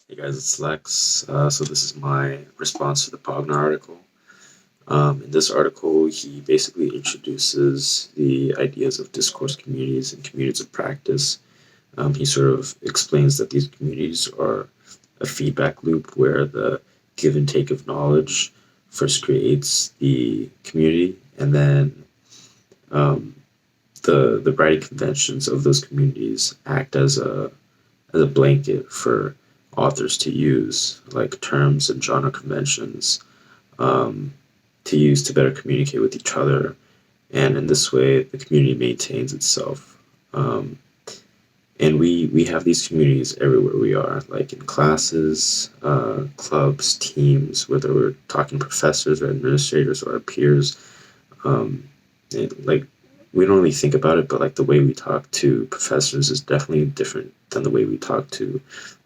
Hey guys, it's Lex. So this is my response to the Pogner article. In this article, he basically introduces the ideas of discourse communities and communities of practice. He sort of explains that these communities are a feedback loop where the give and take of knowledge first creates the community, and then um, the writing conventions of those communities act as a blanket for authors to use, like terms and genre conventions, um, to use to better communicate with each other. And in this way, the community maintains itself. And we have these communities everywhere we are, like in classes, clubs, teams, whether we're talking professors or administrators or our peers. Um, like we don't really think about it, but like the way we talk to professors is definitely different than the way we talk to,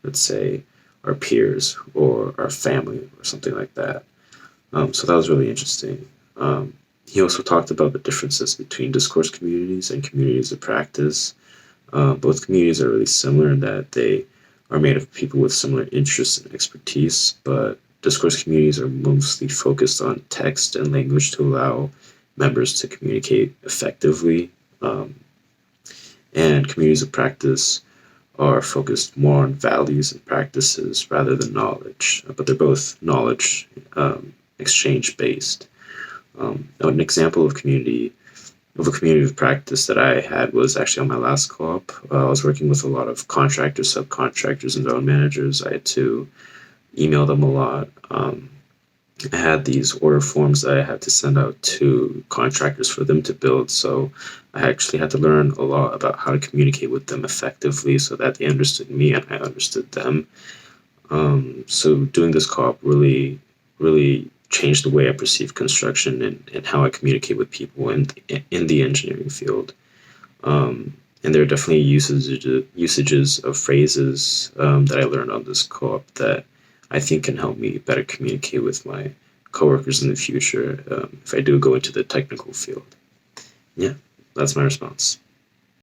let's say, our peers or our family or something like that. So that was really interesting. He also talked about the differences between discourse communities and communities of practice. Both communities are really similar in that they are made of people with similar interests and expertise, but discourse communities are mostly focused on text and language to allow members to communicate effectively. Um, and communities of practice are focused more on values and practices rather than knowledge, but they're both knowledge exchange based. An example of a community of practice that I had was actually on my last co-op. I was working with a lot of contractors, subcontractors, and zone managers. I had to email them a lot. I had these order forms that I had to send out to contractors for them to build. So I actually had to learn a lot about how to communicate with them effectively so that they understood me and I understood them. So doing this co-op really changed the way I perceive construction and how I communicate with people in the engineering field. And there are definitely usages of phrases that I learned on this co-op that I think can help me better communicate with my coworkers in the future if I do go into the technical field. Yeah, that's my response.